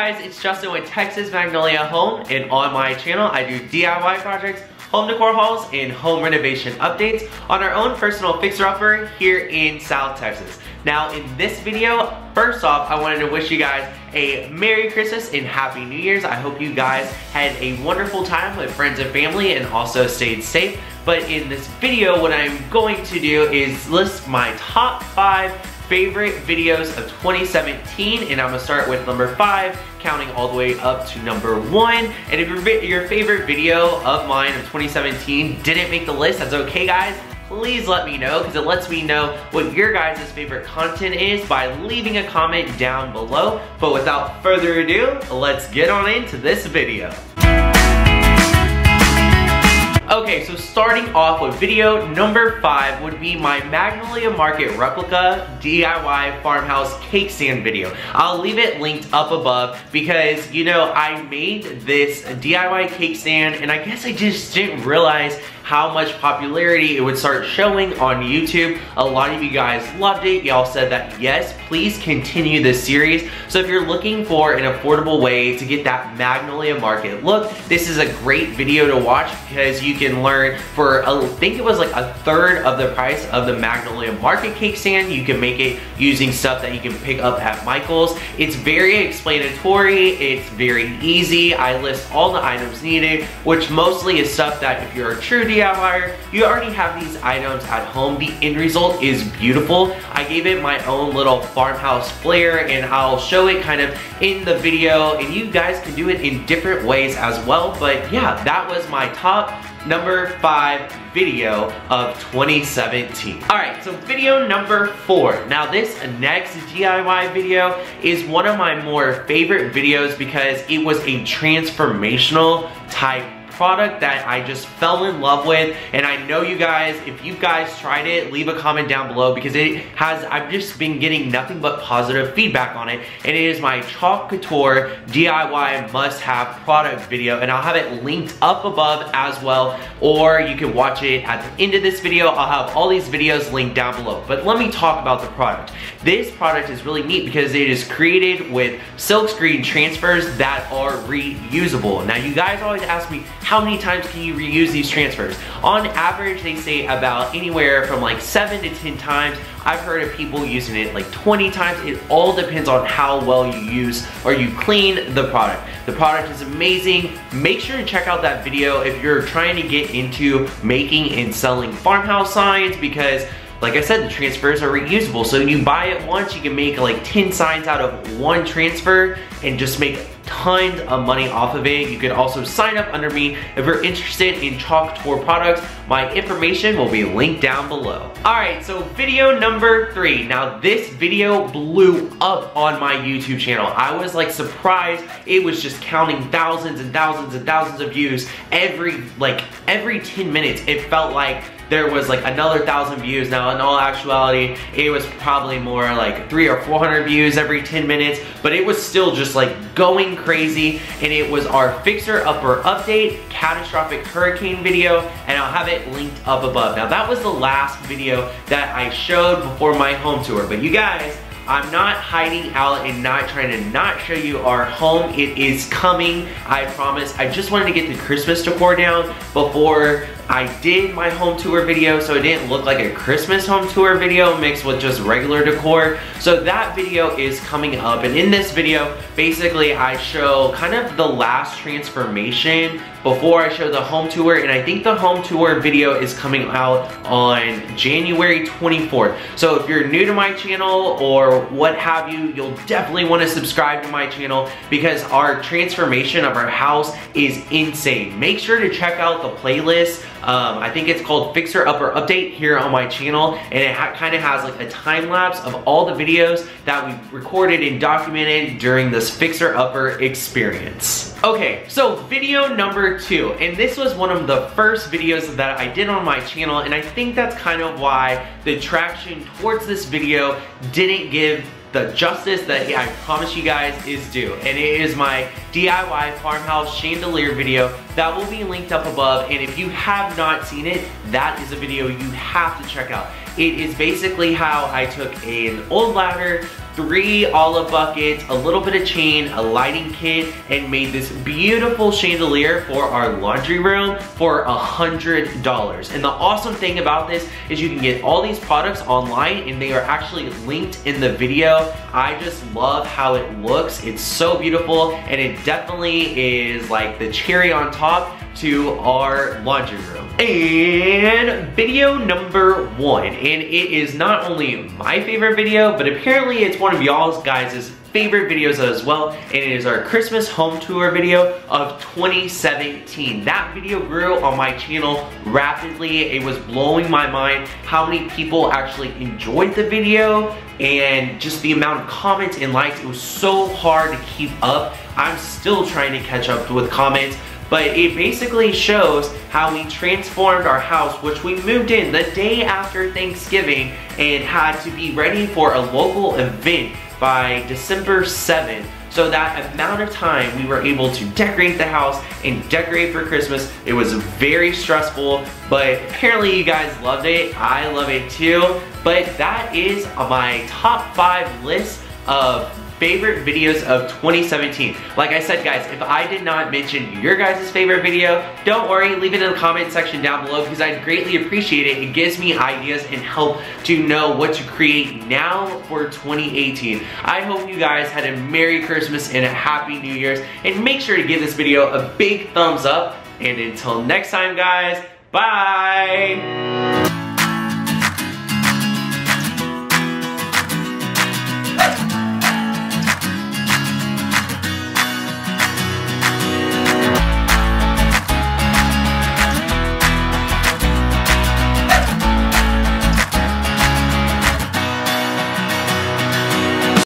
guys, it's Justin with Texas Magnolia Home, and on my channel I do DIY projects, home decor hauls, and home renovation updates on our own personal fixer-upper here in South Texas. Now in this video, first off, I wanted to wish you guys a Merry Christmas and Happy New Year's. I hope you guys had a wonderful time with friends and family and also stayed safe. But in this video, what I'm going to do is list my top 5 favorite videos of 2017, and I'm gonna start with number 5, counting all the way up to number 1. And if your favorite video of mine of 2017 didn't make the list, that's okay, guys. Please let me know, because it lets me know what your guys' favorite content is by leaving a comment down below. But without further ado, let's get on into this video. Okay, so starting off with video number 5 would be my Magnolia Market Replica DIY Farmhouse Cake Stand video. I'll leave it linked up above because, you know, I made this DIY cake stand and I guess I just didn't realize how much popularity it would start showing on YouTube. A lot of you guys loved it. Y'all said that yes, please continue this series. So if you're looking for an affordable way to get that Magnolia Market look, this is a great video to watch because you can learn for, I think it was like a third of the price of the Magnolia Market cake stand. You can make it using stuff that you can pick up at Michael's. It's very explanatory. It's very easy. I list all the items needed, which mostly is stuff that if you're a true DIYer, you already have these items at home. The end result is beautiful. I gave it my own little farmhouse flair, and I'll show it kind of in the video, and you guys can do it in different ways as well. But yeah, that was my top number 5 video of 2017. Alright, so video number 4. Now this next DIY video is one of my more favorite videos because it was a transformational type product that I just fell in love with, and I know you guys, if you guys tried it, leave a comment down below because I've just been getting nothing but positive feedback on it, and it is my Chalk Couture DIY must-have product video, and I'll have it linked up above as well, or you can watch it at the end of this video. I'll have all these videos linked down below. But let me talk about the product. This product is really neat because it is created with silkscreen transfers that are reusable. Now you guys always ask me, how many times can you reuse these transfers? On average, they say about anywhere from like 7 to 10 times. I've heard of people using it like 20 times. It all depends on how well you use or you clean the product. The product is amazing. Make sure to check out that video if you're trying to get into making and selling farmhouse signs, because like I said, the transfers are reusable. So you buy it once, you can make like 10 signs out of one transfer and just make tons of money off of it. You can also sign up under me if you're interested in Chalk Couture products. My information will be linked down below. Alright, so video number 3. Now this video blew up on my YouTube channel. I was like surprised. It was just counting thousands and thousands and thousands of views every 10 minutes. It felt like there was like another 1,000 views. Now in all actuality, it was probably more like 300 or 400 views every 10 minutes, but it was still just like going crazy. And it was our Fixer Upper Update Catastrophic Hurricane video, and I'll have it linked up above. Now that was the last video that I showed before my home tour, but you guys, I'm not hiding out and not trying to not show you our home. It is coming, I promise. I just wanted to get the Christmas decor down before I did my home tour video, so it didn't look like a Christmas home tour video mixed with just regular decor. So that video is coming up, and in this video, basically I show kind of the last transformation before I show the home tour, and I think the home tour video is coming out on January 24th. So if you're new to my channel or what have you, you'll definitely want to subscribe to my channel because our transformation of our house is insane. Make sure to check out the playlist. I think it's called Fixer Upper Update here on my channel, and it kind of has like a time lapse of all the videos that we recorded and documented during this Fixer Upper experience. Okay, so video number 2, and this was one of the first videos that I did on my channel, and I think that's kind of why the traction towards this video didn't give the justice that I promise you guys is due. And it is my DIY farmhouse chandelier video that will be linked up above. And if you have not seen it, that is a video you have to check out. It is basically how I took an old ladder, 3 olive buckets, a little bit of chain, a lighting kit, and made this beautiful chandelier for our laundry room for $100. And the awesome thing about this is you can get all these products online and they are actually linked in the video. I just love how it looks. It's so beautiful, and it definitely is like the cherry on top to our laundry room. And video number 1, and it is not only my favorite video, but apparently it's one of y'all's guys' favorite videos as well, and it is our Christmas home tour video of 2017. That video grew on my channel rapidly. It was blowing my mind how many people actually enjoyed the video, and just the amount of comments and likes. It was so hard to keep up. I'm still trying to catch up with comments, but it basically shows how we transformed our house, which we moved in the day after Thanksgiving and had to be ready for a local event by December 7th. So that amount of time we were able to decorate the house and decorate for Christmas. It was very stressful, but apparently you guys loved it. I love it too. But that is my top 5 list of favorite videos of 2017. Like I said, guys, if I did not mention your guys' favorite video, don't worry, leave it in the comment section down below because I'd greatly appreciate it. It gives me ideas and help to know what to create now for 2018. I hope you guys had a Merry Christmas and a Happy New Year's, and make sure to give this video a big thumbs up. And until next time, guys, bye!